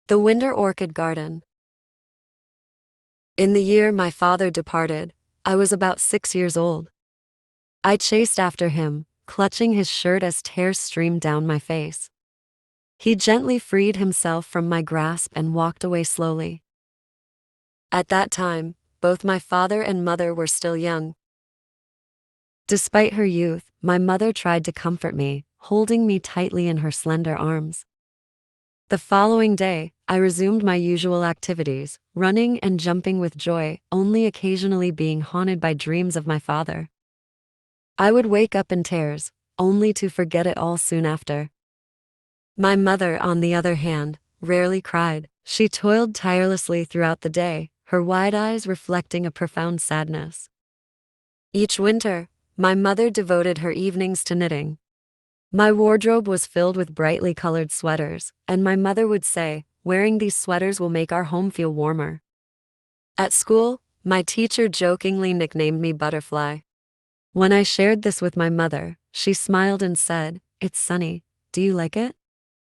The Winter Orchid Garden. In the year my father departed, I was about 6 years old. I chased after him, clutching his shirt as tears streamed down my face. He gently freed himself from my grasp and walked away slowly. At that time, both my father and mother were still young. Despite her youth, my mother tried to comfort me, holding me tightly in her slender arms. The following day, I resumed my usual activities, running and jumping with joy, only occasionally being haunted by dreams of my father. I would wake up in tears, only to forget it all soon after. My mother, on the other hand, rarely cried. She toiled tirelessly throughout the day, her wide eyes reflecting a profound sadness. Each winter, my mother devoted her evenings to knitting. My wardrobe was filled with brightly colored sweaters, and my mother would say, "Wearing these sweaters will make our home feel warmer." At school, my teacher jokingly nicknamed me Butterfly. When I shared this with my mother, she smiled and said, "It's sunny, do you like it?"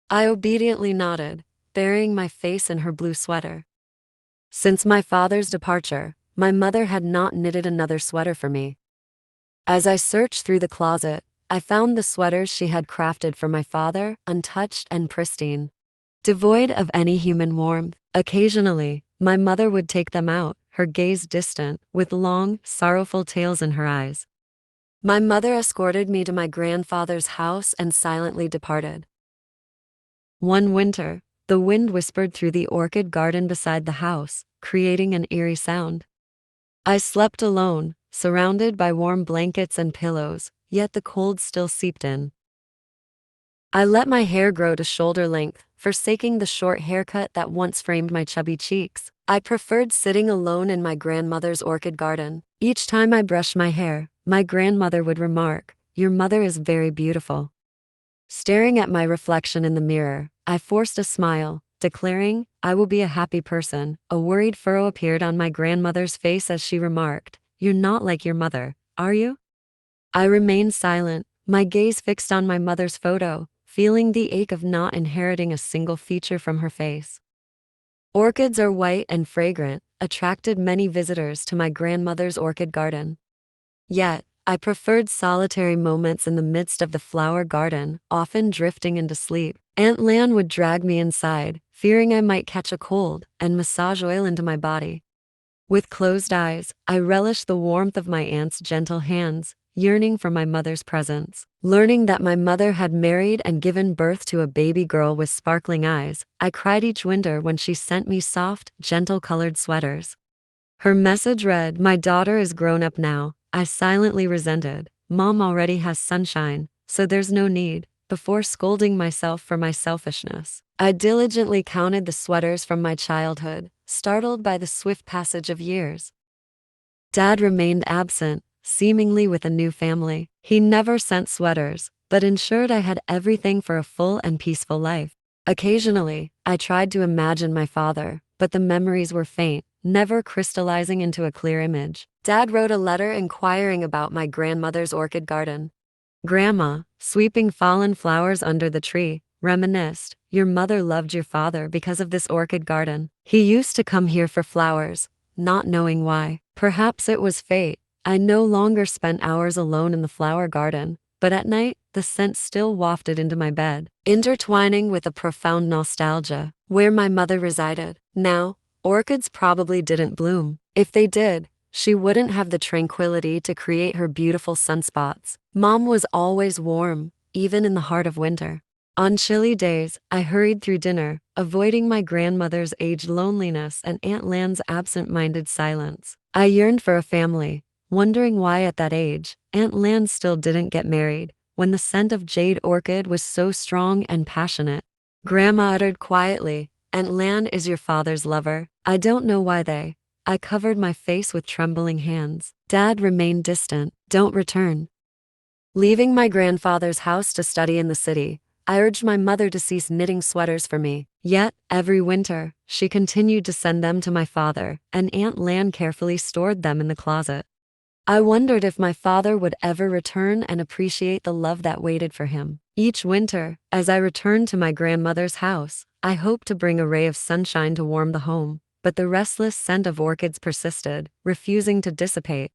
I obediently nodded, burying my face in her blue sweater. Since my father's departure, my mother had not knitted another sweater for me. As I searched through the closet, I found the sweaters she had crafted for my father, untouched and pristine, devoid of any human warmth. Occasionally, my mother would take them out, her gaze distant, with long, sorrowful tales in her eyes. My mother escorted me to my grandfather's house and silently departed. One winter, the wind whispered through the orchid garden beside the house, creating an eerie sound. I slept alone, surrounded by warm blankets and pillows, yet the cold still seeped in. I let my hair grow to shoulder length, forsaking the short haircut that once framed my chubby cheeks. I preferred sitting alone in my grandmother's orchid garden. Each time I brushed my hair, my grandmother would remark, "Your mother is very beautiful." Staring at my reflection in the mirror, I forced a smile, declaring, "I will be a happy person." A worried furrow appeared on my grandmother's face as she remarked, "You're not like your mother, are you?" I remained silent, my gaze fixed on my mother's photo, feeling the ache of not inheriting a single feature from her face. Orchids are white and fragrant, attracted many visitors to my grandmother's orchid garden. Yet, I preferred solitary moments in the midst of the flower garden, often drifting into sleep. Aunt Lan would drag me inside, fearing I might catch a cold, and massage oil into my body. With closed eyes, I relished the warmth of my aunt's gentle hands, yearning for my mother's presence. Learning that my mother had married and given birth to a baby girl with sparkling eyes, I cried each winter when she sent me soft, gentle-colored sweaters. Her message read, "My daughter is grown up now." I silently resented, "Mom already has sunshine, so there's no need," before scolding myself for my selfishness. I diligently counted the sweaters from my childhood, startled by the swift passage of years. Dad remained absent, seemingly with a new family. He never sent sweaters, but ensured I had everything for a full and peaceful life. Occasionally, I tried to imagine my father, but the memories were faint, never crystallizing into a clear image. Dad wrote a letter inquiring about my grandmother's orchid garden. Grandma, sweeping fallen flowers under the tree, reminisced, "Your mother loved your father because of this orchid garden. He used to come here for flowers, not knowing why. Perhaps it was fate. I no longer spent hours alone in the flower garden, but at night, the scent still wafted into my bed, intertwining with a profound nostalgia, where my mother resided. Now, orchids probably didn't bloom. If they did, she wouldn't have the tranquility to create her beautiful sunspots. Mom was always warm, even in the heart of winter. On chilly days, I hurried through dinner, avoiding my grandmother's aged loneliness and Aunt Lan's absent-minded silence. I yearned for a family, wondering why at that age, Aunt Lan still didn't get married, when the scent of jade orchid was so strong and passionate. Grandma uttered quietly, "Aunt Lan is your father's lover." I don't know why I covered my face with trembling hands. Dad remained distant, "Don't return." Leaving my grandfather's house to study in the city, I urged my mother to cease knitting sweaters for me. Yet, every winter, she continued to send them to my father, and Aunt Lan carefully stored them in the closet. I wondered if my father would ever return and appreciate the love that waited for him. Each winter, as I returned to my grandmother's house, I hoped to bring a ray of sunshine to warm the home, but the restless scent of orchids persisted, refusing to dissipate.